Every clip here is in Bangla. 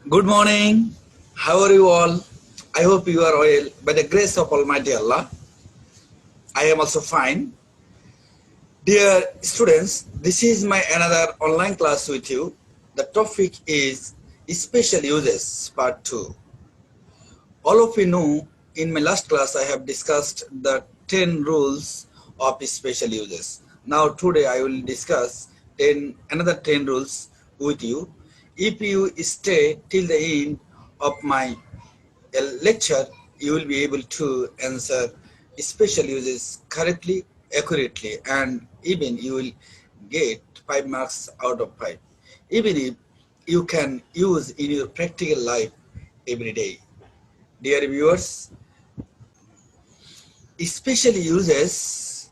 Good morning. How are you all? I hope you are well. By the grace of Almighty Allah, I am also fine. Dear students, this is my another online class with you. The topic is special uses part 2. All of you know, in my last class I have discussed the 10 rules of special uses. Now today I will discuss another 10 rules with you. If you stay till the end of my lecture, you will be able to answer special uses correctly, accurately, and even you will get 5 marks out of 5. Even if you can use in your practical life every day. Dear viewers, special uses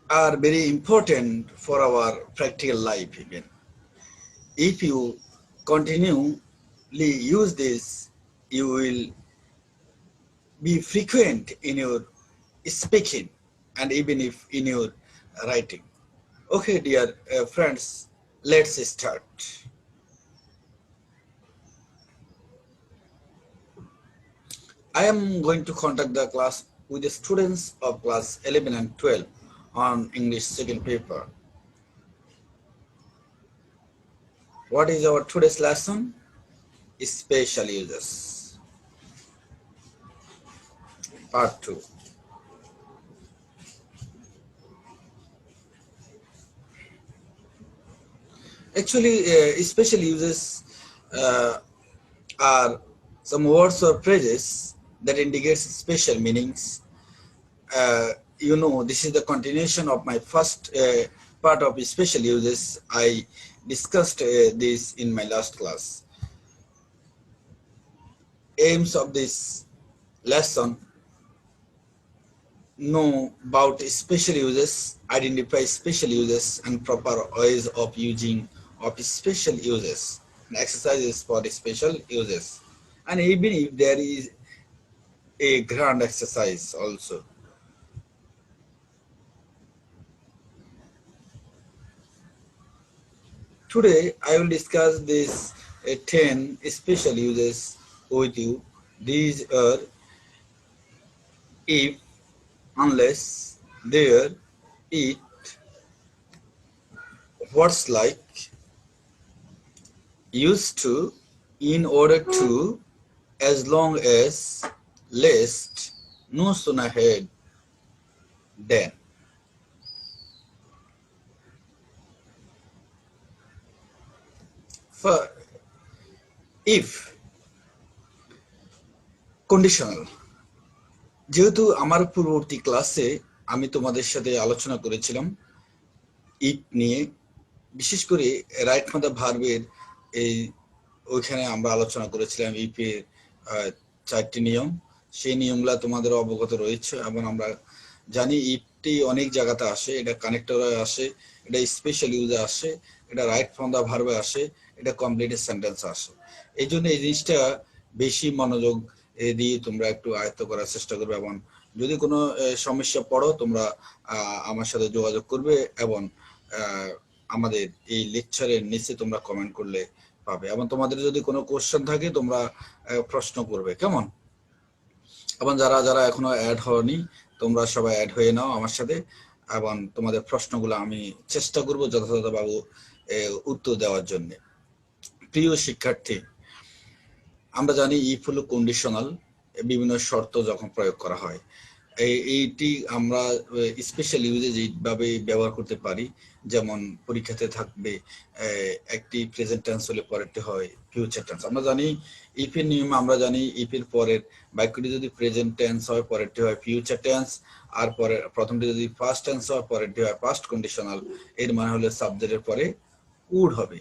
are very important for our practical life even. If you continually use this, you will be frequent in your speaking and even if in your writing. Okay, dear friends, let's start. I am going to conduct the class with the students of class 11 and 12 on English second paper. What is our today's lesson? Special uses. Part 2. Actually, special uses are some words or phrases that indicates special meanings. This is the continuation of my first part of special uses. I discussed this in my last class. Aims of this lesson: know about special uses, identify special uses and proper ways of using of special uses, and exercises for the special uses, and even if there is a grand exercise also. Today I will discuss these 10 special uses with you. These are if, unless, there, it, what's like, used to, in order to, as long as, lest, no sooner had, than. For if, conditional. যেহেতু আমার পূর্ববর্তী ক্লাসে আমি তোমাদের সাথে আলোচনা করেছিলাম ইফ নিয়ে, বিশেষ করে রাইট ফ্রম দ্য ভার্বের ওইখানে আমরা আলোচনা করেছিলাম ইফের 4টি নিয়ম। সেই নিয়মগুলো তোমাদের অবগত রয়েছে এবং আমরা জানি ইফটি অনেক জায়গাতে আসে। এটা কানেক্টরে আসে, এটা স্পেশাল ইউজে আসে, এটা রাইট ফ্রম দ্য ভার্বে আসে, এটা কমপ্লিটেড সেন্টেন্স আসে। এই জন্য এই জিনিসটা বেশি মনোযোগ দিয়ে তোমরা একটু আয়ত্ত করার চেষ্টা করবে এবং যদি কোনো সমস্যা পড়ো তোমরা আমার সাথে যোগাযোগ করবে এবং আমাদের এই লেকচারের নিচে তোমরা কমেন্ট করলে পাবে এবং তোমাদের যদি কোনো কোশ্চেন থাকে তোমরা প্রশ্ন করবে, কেমন? এবং যারা যারা এখনো অ্যাড হওনি তোমরা সবাই অ্যাড হয়ে নাও আমার সাথে এবং তোমাদের প্রশ্নগুলো আমি চেষ্টা করব যথাযথভাবে উত্তর দেওয়ার জন্য। প্রিয় শিক্ষার্থী, আমরা জানি ইফ হলো কন্ডিশনাল, বিভিন্ন শর্ত যখন প্রয়োগ করা হয়। এইটি আমরা স্পেশাল ইউজে যেভাবে ব্যবহার করতে পারি, যেমন পরীক্ষাতে থাকবে একটি প্রেজেন্ট টেন্স হলে পরেরটি হয় ফিউচার টেন্স। আমরা জানি ইফের নিয়ম, আমরা জানি ইফের পরের বাক্যটি যদি প্রেজেন্ট টেন্স হয় পরেরটি হয় ফিউচার টেন্স, আর পরে প্রথমটি যদি ফার্স্ট টেন্স হয় পরেরটি হয় পাস্ট কন্ডিশনাল। এর মানে হলো সাবজেক্টের পরে উড হবে।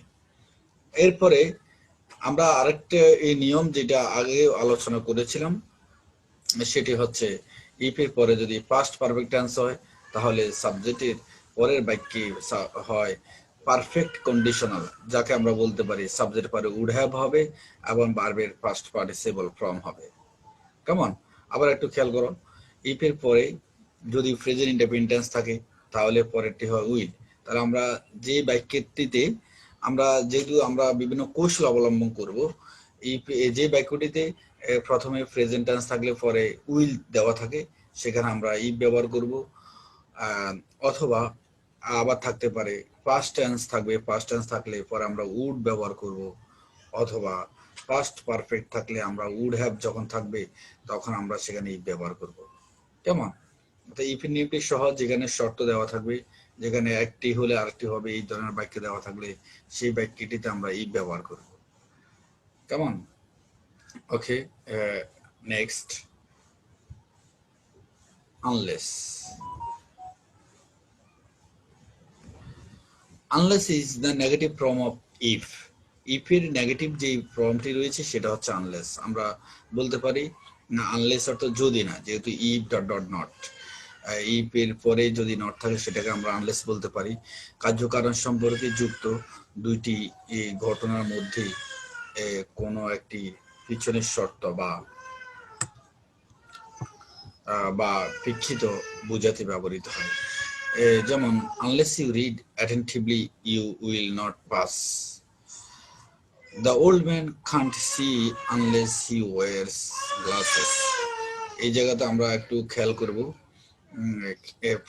এরপরে আমরা আরেকটা এই নিয়ম যেটা আগে আলোচনা করেছিলাম সেটি হচ্ছে ইফের পরে যদি পাস্ট পারফেক্ট টেন্স হয় তাহলে সাবজেক্টের পরের বাক্যে হয় পারফেক্ট কন্ডিশনাল, যাকে আমরা বলতে পারি সাবজেক্টের পরে উড হ্যাভ হবে এবং ভার্বের পাস্ট পার্টিসিপল ফর্ম হবে, কেমন? আবার একটু খেয়াল করো, ইফের পরে যদি প্রেজেন্ট ইনডেফিনিট টেন্স থাকে তাহলে পরেরটি হয় উইল। তাহলে আমরা যে বাক্যটিতে যেহেতু আমরা বিভিন্ন কৌশল অবলম্বন করব, যে বাক্যটিতে প্রথমে প্রেজেন্ট টেন্স থাকলে পরে উইল দেওয়া থাকে, সেখানে আমরা ইফ ব্যবহার করব। অথবা আবার থাকতে পারে পাস্ট টেন্স থাকবে, পাস্ট টেন্স থাকলে পরে আমরা উড ব্যবহার করব। অথবা পাস্ট পারফেক্ট থাকলে আমরা উড হ্যাভ যখন থাকবে তখন আমরা সেখানে ইফ ব্যবহার করব। কেমন? ইফ নিউটি সহজ, যেখানে শর্ত দেওয়া থাকবে, যেখানে একটি হলে আরেকটি হবে, এই ধরনের বাক্য দেওয়া থাকলে সেই বাক্যটিতে আমরা ইফ ব্যবহার করব। কেমন? Okay, next, unless. Unless is the negative form of if. ইফের নেগেটিভ যে ফর্মটি রয়েছে সেটা হচ্ছে আনলেস। আমরা বলতে পারি না আনলেস অর্থ যদি না, যেহেতু if dot dot not, if এর পরে যদি নট থাকে সেটাকে আমরা আনলেস বলতে পারি। কার্যকারণ সম্পর্কে যুক্ত দুইটি ঘটনার মধ্যে কোনো একটি পিছনের শর্ত বা প্রেক্ষিত বোঝাতে ব্যবহৃত হয়। যেমন unless you read attentively you will not pass. The old man can't see unless he wears glasses. এই জায়গাতে আমরা একটু খেয়াল করব।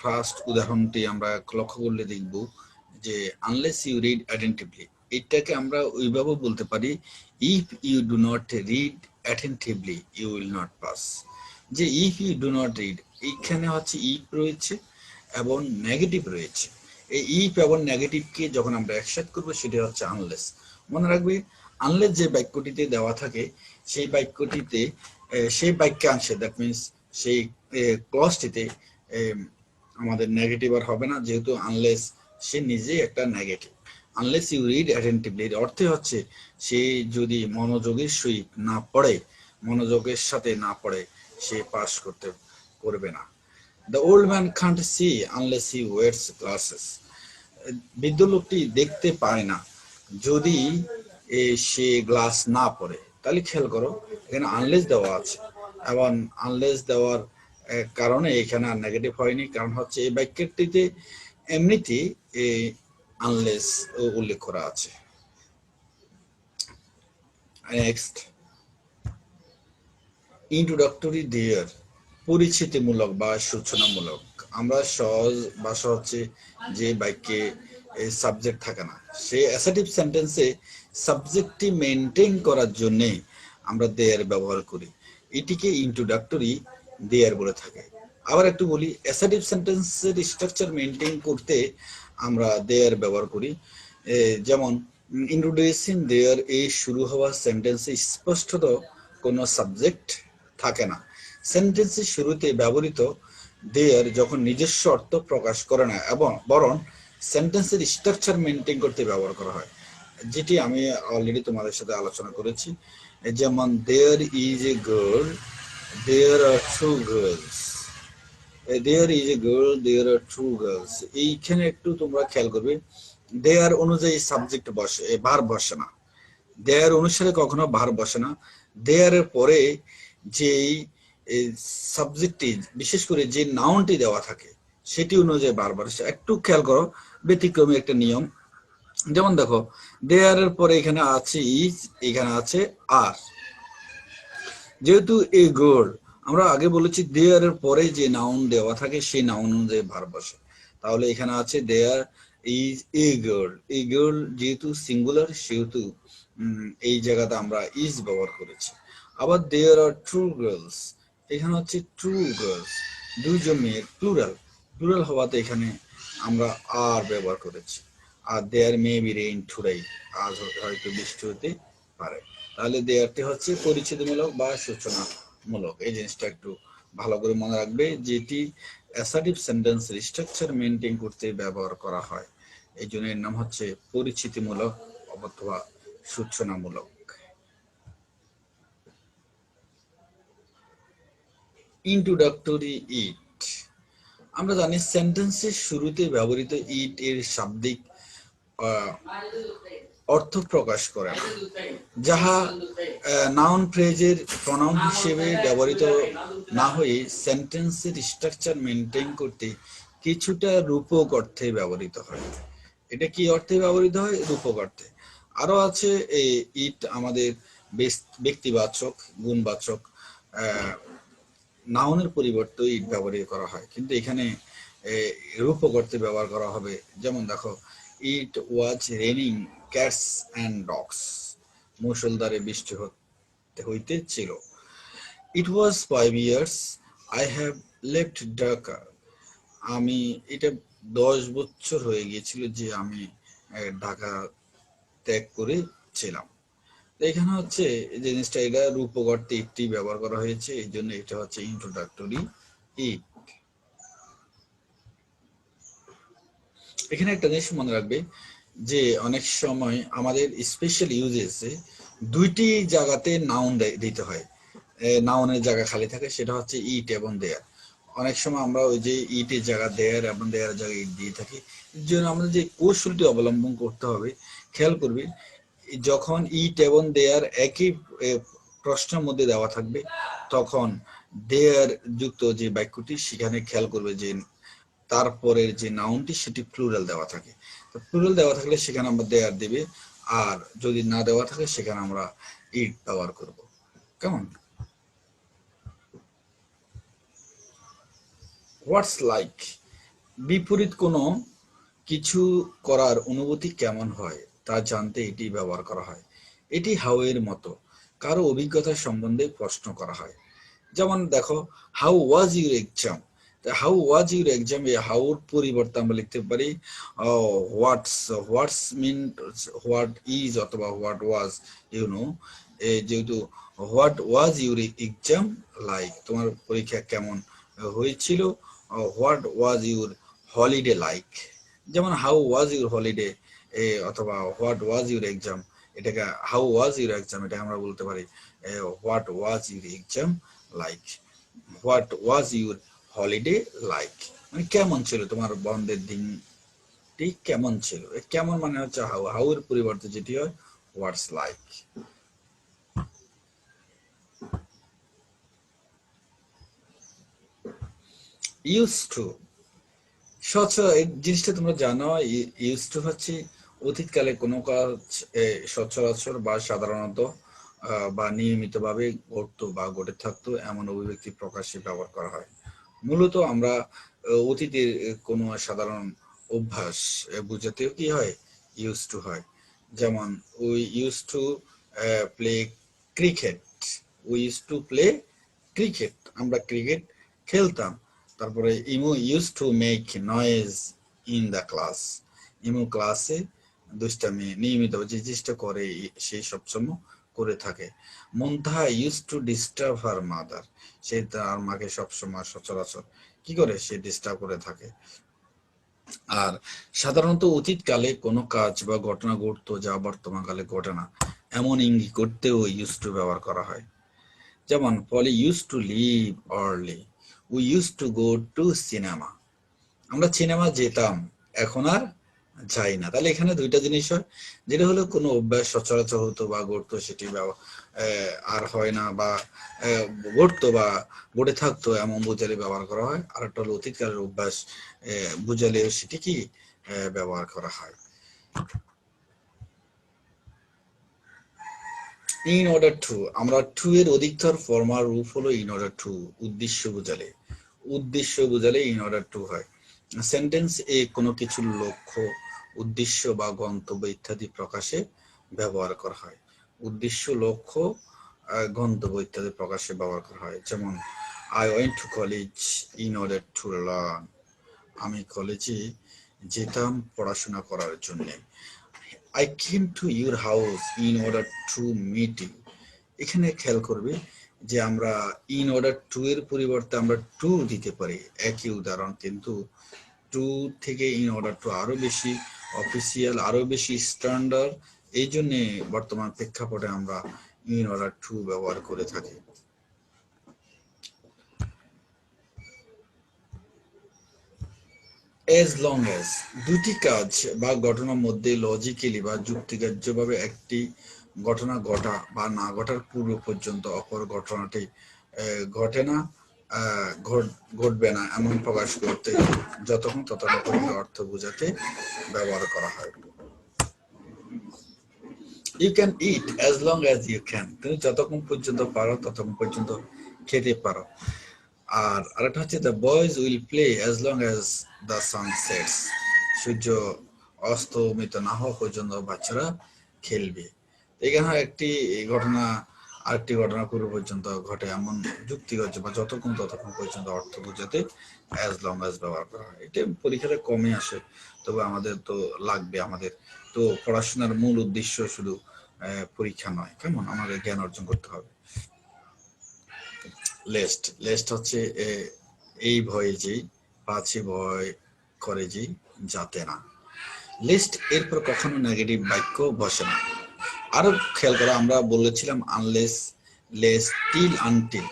ফার্স্ট উদাহরণটি আমরা লক্ষ্য করলে দেখব যে unless you read attentively, এটাকে আমরা ওইভাবে বলতে পারি if you do not read attentively you will not pass. যে if you do not read, এখানে হচ্ছে if রয়েছে এবং নেগেটিভ রয়েছে। এই ইফ এবং নেগেটিভকে যখন আমরা একসাথে করবো সেটা হচ্ছে আনলেস। মনে রাখবে, আনলেস যে বাক্যটিতে দেওয়া থাকে সেই বাক্যটিতে সেই বাক্যাংশে, দ্যাট মিনস সেই ক্লজটিতে আমাদের নেগেটিভ আর হবে না, যেহেতু আনলেস সে নিজেই একটা negative. Unless you read attentively এর অর্থে হচ্ছে সে যদি মনোযোগের সহিত না পড়ে, মনোযোগের সাথে না পড়ে, সে পাস করবে না। The old man can't see unless he wears glasses. বৃদ্ধ লোকটি দেখতে পায় না যদি সে গ্লাস না পরে। তাহলে খেয়াল করো এখানে আনলেস দেওয়া আছে, এবং আনলেস দেওয়ার কারণে এখানে আর নেগেটিভ হয়নি, কারণ হচ্ছে এই বাক্যটিতে এমনিতেই আনলেস উল্লেখ করা আছে। নেক্সট, ইন্ট্রোডাক্টরি দেয়ার, পরিচিতিমূলক বা সূচনামূলক। আমরা সহজ ভাষা হচ্ছে যে বাক্যে সাবজেক্ট থাকে না, সেই অ্যাসার্টিভ সেন্টেন্সে সাবজেক্টটি মেনটেন করার জন্য আমরা দেয়ার ব্যবহার করি, এটিকে ইন্ট্রোডাক্টরি দেয়ার বলে থাকে। আবার একটু বলি, অ্যাসার্টিভ সেন্টেন্সের স্ট্রাকচার মেনটেন করতে আমরা দেয়ার ব্যবহার করি। যেমন ইন্ট্রোডিউসিং দেয়ার এই শুরু হওয়া সেন্টেন্সে স্পষ্টত কোনো সাবজেক্ট থাকে না। সেন্টেন্সের শুরুতে ব্যবহৃত দেয়ার যখন নিজস্ব অর্থ প্রকাশ করে না এবং বরং সেন্টেন্সের স্ট্রাকচার মেনটেন করতে ব্যবহার করা হয়, যেটি আমি অলরেডি তোমাদের সাথে আলোচনা করেছি। যেমন there is a girl, there are two girls, there is a girl, there are two girls. এইখানে একটু তোমরা খেয়াল করবে, দেয়ার অনুযায়ী সাবজেক্ট বসে, ভার্ব বসে না। দেয়ার অনুসারে কখনো ভার্ব বসে না। দেয়ারের পরে যেই সাবজেক্টটি, বিশেষ করে যে নাউনটি দেওয়া থাকে সেটি অনুযায়ী বারবার একটু খেয়াল করো, ব্যতিক্রমী একটা নিয়ম। যেমন দেখো, দেয়ারের পরে এখানে আছে ইজ, এখানে আছে আর। যেহেতু এ গার্ল, আমরা আগে বলেছি দেয়ারের পরে যে নাউন দেওয়া থাকে সেই নাউন অনুযায়ী ভার্ব বসে, তাহলে এখানে আছে দেয়ার ইজ এ গার্ল। এই গার্ল যেহেতু সিঙ্গুলার সেহেতু এই জায়গাতে আমরা ইজ ব্যবহার করেছি। আবার দেয়ার আর টু গার্লস, এখানে হচ্ছে টু গার্লস, দুইজন মেয়ের, প্লুরাল। প্লুরাল হওয়াতে এখানে আমরা আর ব্যবহার করেছি। আর দেয়ার মে বি রেইন টুডে, আজ হয়তো বৃষ্টি হতে পারে। তাহলে দেয়ারটি হচ্ছে পরিচিতিমূলক বা সূচনামূলক। এই জিনিসটা একটু ভালো করে মনে রাখবে, যেটি অ্যাসার্টিভ সেন্টেন্সের স্ট্রাকচার মেনটেন করতে ব্যবহার করা হয়। এই জন্য এর নাম হচ্ছে পরিচিতিমূলক অথবা সূচনামূলক। ইন্ট্রোডাক্টরি ইট, আমরা জানি সেন্টেন্সের শুরুতে ব্যবহৃত ইট এর শাব্দিক অর্থ প্রকাশ করে না, যাহা নাউন ফ্রেজের প্রনাউন হিসেবে ব্যবহৃত না হয়ে সেন্টেন্সের স্ট্রাকচার মেনটেন করতে কিছুটা রূপক অর্থে ব্যবহৃত হয়। এটা কি অর্থে ব্যবহৃত হয়? রূপক অর্থে। আরো আছে ইট আমাদের ব্যক্তিবাচক গুণবাচক নাউনের পরিবর্তে ইট ব্যবহার করা হয়, কিন্তু এখানে রূপক অর্থে ব্যবহার করা হবে। যেমন দেখো, it was raining cats and dogs, মুষলধারে বৃষ্টি হইতে ছিল। It was 5 years I have left Dhaka, আমি এটা 10 বছর হয়ে গিয়েছিল যে আমি ঢাকা ত্যাগ করেছিলাম। এখানে হচ্ছে যে জিনিসটা, এটা রূপক অর্থে ইটটি ব্যবহার করা হয়েছে, এই জন্য এটা হচ্ছে ইন্ট্রোডাক্টরি ইট। এখানে একটা জিনিস মনে রাখবে যে অনেক সময় আমাদের স্পেশাল ইউজেসে দুইটি জায়গাতে নাউন দিতে হয়, নাউনের জায়গা খালি থাকে, সেটা হচ্ছে ইট এবং দেয়ার। অনেক সময় আমরা ওই যে ইটের জায়গা দেয়ার এবং দেয়ার জায়গায় ইট দিয়ে থাকি। এর জন্য আমাদের যে কৌশলটি অবলম্বন করতে হবে, খেয়াল করবে যখন ইট এবং দেয়ার একই প্রশ্নের মধ্যে দেওয়া থাকবে, তখন দেয়ার যুক্ত যে বাক্যটি, সেখানে খেয়াল করবে যে তারপরের যে নাউনটি সেটি প্লুরাল দেওয়া থাকে। তো প্লুরাল দেওয়া থাকলে সেখানে আমরা দেয়ার দেবে, আর যদি না দেওয়া থাকে সেখানে আমরা ইট ব্যবহার করব। কেমন? হোয়াটস লাইক, বিপরীত কোনো কিছু করার অনুভূতি কেমন হয় তা জানতে এটি ব্যবহার করা হয়। এটি হাউ এর মতো কারো অভিজ্ঞতা সম্বন্ধে প্রশ্ন করা হয়। যেমন দেখো, how was your exam, how was your exam, এই হাউর পরিবর্তে আমরা লিখতে পারি হোয়াটস। হোয়াটস মিন হোয়াট ইজ অথবা হোয়াট ওয়াজ, যেহেতু what was your exam like, তোমার পরীক্ষা কেমন হয়েছিল। What was your holiday like, যেমন হাউ ওয়াজ ইউর হলিডে অথবা হোয়াট ওয়াজ ইউর এক্সাম, এটাকে হাউ ওয়াজ ইউর এক্সাম, এটা আমরা বলতে পারি what was your exam like. What was your holiday like, মানে কেমন ছিল তোমার বন্ধের দিনটি, কেমন ছিল। কেমন মানে হচ্ছে হাউ, হাউ এর পরিবর্তে যেটি হয় হোয়াটস লাইক। ইউজ টু, জিনিসটা তোমরা জানো, ইউজ টু হচ্ছে অতীতকালে কোনো কাজ সচরাচর বা সাধারণত বা নিয়মিতভাবে ঘটতো বা ঘটে থাকতো এমন অভিব্যক্তি প্রকাশে ব্যবহার করা হয়। মূলত আমরা অতীতের কোনো সাধারণ অভ্যাস বুঝাতেও কি হয়, ইউজ টু হয়। যেমন we use to play cricket, we use to play cricket, আমরা ক্রিকেট খেলতাম। তারপরে ইমু use to make noise in the class, ইমু ক্লাসে দুষ্টামি নিয়মিত যে চেষ্টা করে সে সবসময় করে থাকে। Muntaha use to disturb her mother, সে তার মাকে সবসময় সচরাচর কি করে, সে ডিস্টার্ব করে থাকে। আর সাধারণত অতীতকালে কোনো কাজ বা ঘটনা ঘটতো যা বর্তমানকালে ঘটে না, এমন ইঙ্গিত করতেও ইউজ টু ব্যবহার করা হয়। যেমন Poli use to live early, we use to go to cinema, আমরা সিনেমা যেতাম, এখন আর যাই না। তাহলে এখানে দুইটা জিনিস হয়, যেটা হলো কোনো অভ্যাস সচরাচর হতো বা ঘটতো, সেটি আর হয় না, বা ঘটতো বা ঘটে থাকতো এমন বোঝালে ব্যবহার করা হয়। আর একটা হলো অতীতকালের অভ্যাস বুঝালে সেটি কি ব্যবহার করা হয়। ইন অর্ডার টু, আমরা টু এর অধিকতর ফর্মাল রূপ হলো ইন অর্ডার টু, উদ্দেশ্য বোঝালে, উদ্দেশ্য বোঝালে ইন অর্ডার টু হয়। সেন্টেন্স এ কোনো কিছুর লক্ষ্য, উদ্দেশ্য বা গন্তব্য ইত্যাদি প্রকাশে ব্যবহার করা হয়। উদ্দেশ্য, লক্ষ্য, গন্তব্য ইত্যাদি প্রকাশে ব্যবহার করা হয়। যেমন I went to college in order to learn, আমি কলেজে যেতাম পড়াশোনা করার জন্য। I came to your house in order to meet you, এখানে খেয়াল করবে যে আমরা ইন অর্ডার টু এর পরিবর্তে আমরা টু দিতে পারি, একই উদাহরণ, কিন্তু টু থেকে ইন অর্ডার টু আরো বেশি অফিসিয়াল, আরো বেশি স্ট্যান্ডার্ড, এই জন্য বর্তমান প্রেক্ষাপটে আমরা ইন অর্ডার টু ব্যবহার করে থাকি। এজ লং এজ, দুটি কাজ বা ঘটনার মধ্যে লজিক্যালি বা যুক্তিগ্রাহ্যভাবে একটি ঘটনা ঘটা বা না ঘটার পূর্ব পর্যন্ত অপর ঘটনাটি ঘটে না, ঘটবে না এমন প্রকাশ করতে যতক্ষণ ততক্ষণ অর্থ বোঝাতে ব্যবহার করা হয়। You can eat as long as you can, তুমি যতক্ষণ পর্যন্ত পারো ততক্ষণ পর্যন্ত খেতে পারো। আর আরেকটা হচ্ছে the boys will play as long as the sun sets, সূর্য অস্তমিত না হওয়া পর্যন্ত বাচ্চারা খেলবে। এখানে একটি ঘটনা আরেকটি ঘটনা পূর্ব পর্যন্ত ঘটে এমন যুক্তি হচ্ছে বা যতক্ষণ ততক্ষণ পর্যন্ত অর্থ বোঝাতে অ্যাজ লং অ্যাজ ব্যবহার করা হয়। এটা পরীক্ষাতে কমে আসে, তবে আমাদের তো লাগবে। আমাদের তো পড়াশোনার মূল উদ্দেশ্য শুধু পরীক্ষা নয়, কেমন আমাদের জ্ঞান অর্জন করতে হবে। লেস্ট লেস্ট হচ্ছে এই ভয়ে যে পাছে ভয় করে যে যাতে না। লিস্ট এরপর কখনো নেগেটিভ বাক্য বসে না। আরো খেয়াল করো, আমরা বলেছিলাম আনলেস, লেস, টিল, আনটিল,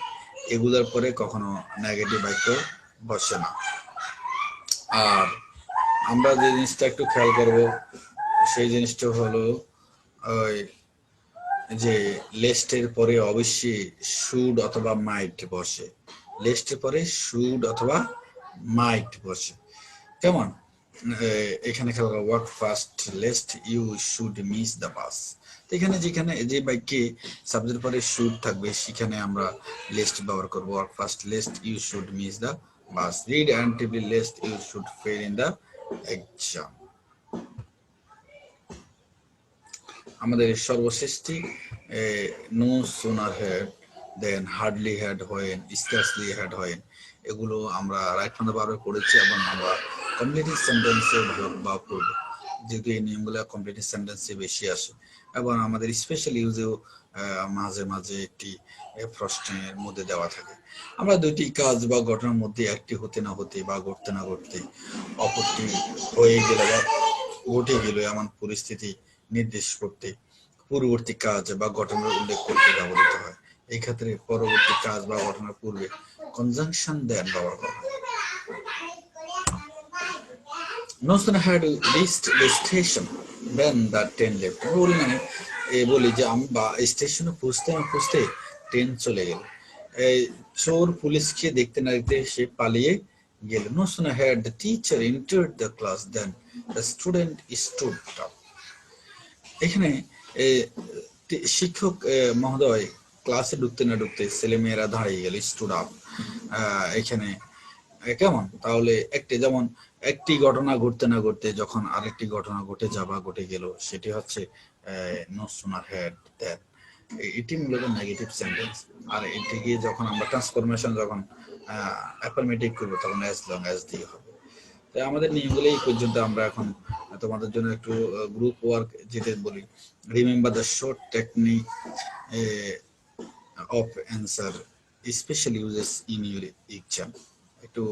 এগুলোর পরে কখনো নেগেটিভ বাক্য বসে না। আর আমরা যে জিনিসটা একটু খেয়াল করব সেই জিনিসটা হলো ওই যে লেস্টের পরে অবশ্যই শুড অথবা মাইট বসে। লেস্টের পরে শুড অথবা মাইট বসে, কেমন এখানে খেয়াল করো, work fast lest you should miss the bus. এখানে যেখানে যে বাক্যে সাবজেক্ট পরে শুড থাকবে সেখানে আমরা লেস্ট ব্যবহার করব। Work fast lest you should miss the bus, read attentively lest you should fail in the exam. আমাদের সর্বশ্রেষ্ঠী no sooner had than, hardly had when, scarcely had when, এগুলো আমরা রাইট ফ্রম দ্য ভার্বে পড়েছি এবং আমরা কমপ্লিটিভ সেন্টেন্সে বা পড়ব, যেহেতু এই নিয়মগুলো কমপ্লিটিভ সেন্টেন্সে বেশি আসে এবং আমাদের স্পেশাল ইউজেও মাঝে মাঝে একটি প্রশ্নের মধ্যে দেওয়া থাকে। আমরা দুইটি কাজ বা ঘটনার মধ্যে একটি হতে না হতে বা ঘটতে না ঘটতে অপরটি হয়ে গেলে বা ঘটে গেল এমন পরিস্থিতি নির্দেশ করতে পূর্ববর্তী কাজ বা ঘটনার উল্লেখ করতে ব্যবহৃত হয়। এই ক্ষেত্রে পরবর্তী কাজ বা ঘটনার পূর্বে কনজাংশন দেন ব্যবহার করা হয়। No sooner had reached the station when the train left. বলি মানে বলি যে আমি বা স্টেশনে পৌঁছতে না পৌঁছতে ট্রেন চলে গেল। এই চোর পুলিশকে দেখতে না দেখতে সে পালিয়ে গেল। No sooner had the teacher entered the class than the student stood up. এখানে শিক্ষক মহোদয় ক্লাসে ঢুকতে না ঢুকতে ছেলেমেয়েরা দাঁড়িয়ে গেল, স্টুড আপ। এখানে কেমন তাহলে একটি যেমন একটি ঘটনা ঘটতে না ঘটতে যখন আরেকটি ঘটনা ঘটে যাবা ঘটে গেল, সেটি হচ্ছে নো সুনার হ্যাড দ্যাট, এটি মূলত নেগেটিভ সেন্টেন্স। আর এটিকে যখন আমরা ট্রান্সফরমেশন যখন অ্যাফার্মেটিভ করবো তখন অ্যাজ লং অ্যাজ দিয়ে হবে। তাই আমাদের নিয়মগুলো এই পর্যন্ত। আমরা এখন তোমাদের জন্য একটু গ্রুপ ওয়ার্ক যেটা বলি, remember the short technique of answer special uses in your exam. একটু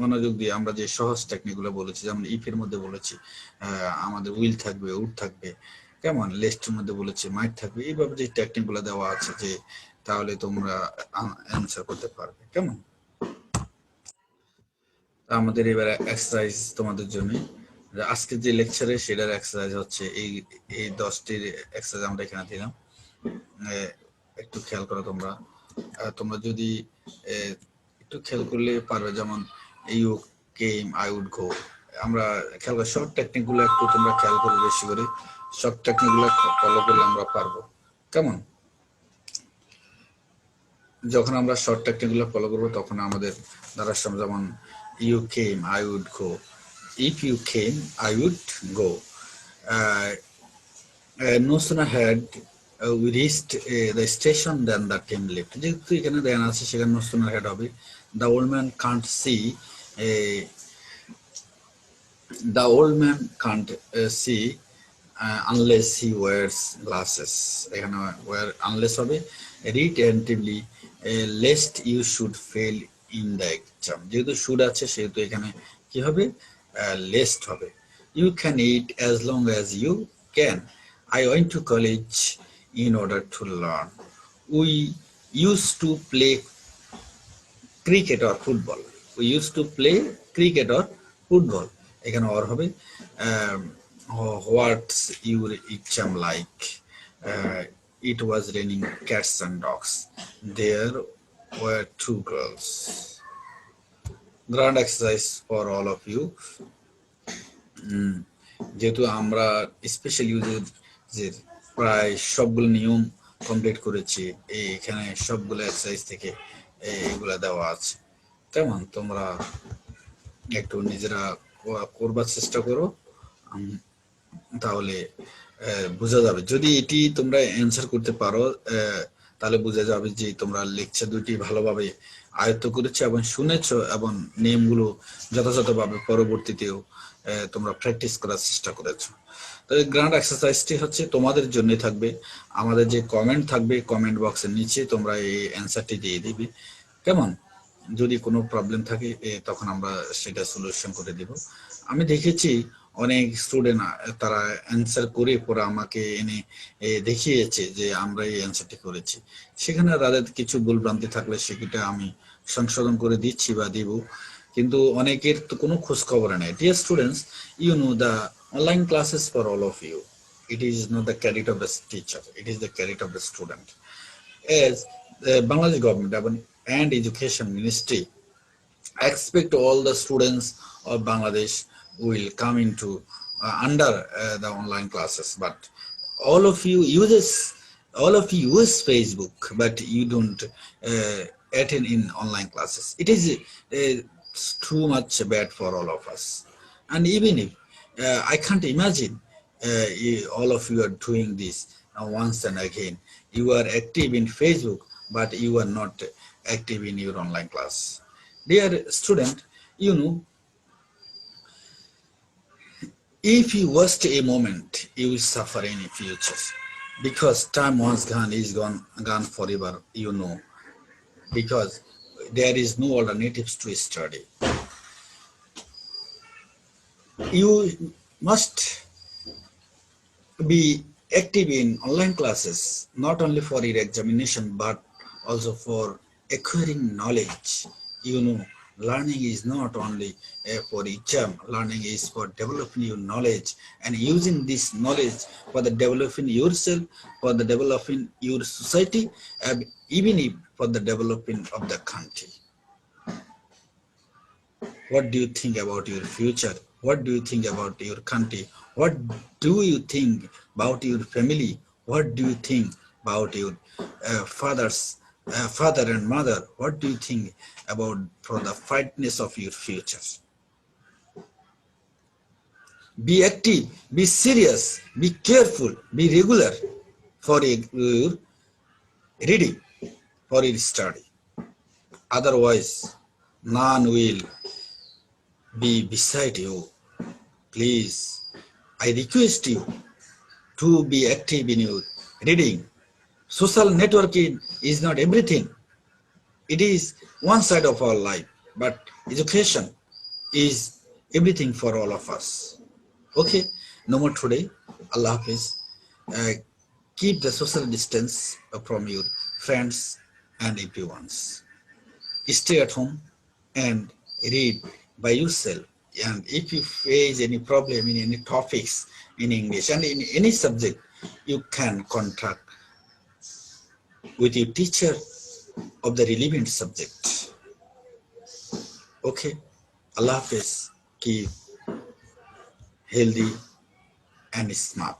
মনোযোগ দিয়ে আমরা যে সহজ টেকনিক গুলো বলেছি, যেমন ইফ এর মধ্যে বলেছি আমাদের উইল থাকবে, উড থাকবে, কেমন লিস্টের মধ্যে বলেছি মাইট থাকবে, এইভাবে যে টেকনিক গুলো দেওয়া আছে যে তাহলে তোমরা অ্যান্সার করতে পারবে। কেমন আমাদের এবারে এক্সারসাইজ তোমাদের জন্য আজকে যে লেকচারে সেটার এক্সারসাইজ হচ্ছে এই 10টির এক্সারসাইজ আমরা এখানে দিলাম। একটু খেয়াল করো তোমরা, তোমরা যদি একটু খেয়াল করলে পারবে, যেমন you came, I would go. আমরা খেয়াল করি শর্ট টেকনিক গুলো একটু তোমরা খেয়াল করো, বেশি করে শর্ট টেকনিক গুলো ফলো করলে আমরা পারবো। কেমন যখন আমরা শর্ট টেকনিক গুলো ফলো করবো তখন আমাদের দ্বারা যেমন you came, I would go. If you came, I would go. No sooner had we reached the station than the train left. যেহেতু এখানে দেন আছে সেখানে no sooner had হবে। The old man can't see. The old man can't see unless he wears glasses. এখানে wear unless হবে। Read attentively lest you should fail in the exam. যেহেতু শুড আছে সেহেতু এখানে কি হবে, লেস্ট হবে। You can eat as long as you can. I went to college in order to learn. We used to play cricket or football. We used to play cricket or football. এখানে or হবে। What's your exam like? It was raining cats and dogs. There were 2 girls. Grand exercise for all of you. যেহেতু আমরা স্পেশাল ইউজের প্রায় সবগুলো নিয়ম কমপ্লিট করেছি। এখানে সবগুলো এক্সারসাইজ থেকে এগুলা দেওয়া আছে। কেমন তোমরা একটু নিজেরা করবার চেষ্টা করো, তাহলে বোঝা যাবে। যদি এটি তোমরা অ্যান্সার করতে পারো তাহলে বোঝা যাবে যে তোমরা লেকচার দুটি ভালোভাবে আয়ত্ত করেছো এবং শুনেছো এবং নিয়মগুলো যথাযথভাবে পরবর্তীতেও তোমরা প্র্যাকটিস করার চেষ্টা করেছো। তো গ্রান্ড এক্সারসাইজটি হচ্ছে তোমাদের জন্য থাকবে। আমাদের যে কমেন্ট থাকবে কমেন্ট বক্সের নিচে তোমরা এই অ্যান্সারটি দিয়ে দিবে। কেমন? যদি কোনো প্রবলেম থাকে তখন আমরা সেটা সলিউশন করে দিব। আমি দেখেছি অনেক স্টুডেন্ট তারা অ্যান্সার করে পরে আমাকে এনে দেখিয়েছে যে আমরা এই অ্যান্সারটি করেছি। সেখানে তাদের কিছু ভুলভ্রান্তি থাকলে সেটা আমি সংশোধন করে দিচ্ছি বা দিব, কিন্তু অনেকের তো কোনো খোঁজ খবর নেই। Dear students, you know the online classes for all of you, it is not the credit of the teacher, it is the credit of the student. As the Bangladesh government and education ministry expect all the students of Bangladesh will come into under the online classes, but all of you use Facebook, but you don't attend in online classes. It is too much bad for all of us. And even if I can't imagine all of you are doing this once and again, you are active in Facebook but you are not active in your online class. Dear student, you know, if you waste a moment, you will suffer in the future. Because time once gone is gone forever, you know. Because there is no alternatives to study. You must be active in online classes, not only for your examination, but also for acquiring knowledge. You know, learning is not only for exam, learning is for developing your knowledge and using this knowledge for the developing yourself, for the developing your society, and even if for the developing of the country. What do you think about your future? What do you think about your country? What do you think about your family? What do you think about your father and mother? What do you think about for the fitness of your future? Be active, be serious, be careful, be regular for your reading, for your study. Otherwise, none will be beside you. Please, I request you to be active in your reading. Social networking is not everything. It is one side of our life, but education is everything for all of us. Okay, no more today. Allah Hafiz. Keep the social distance from your friends and everyone's. Stay at home and read by yourself. And if you face any problem in any topics in English and in any subject, you can contact with your teacher of the relevant subject. Okay, Allah Hafiz. Keep healthy and smart.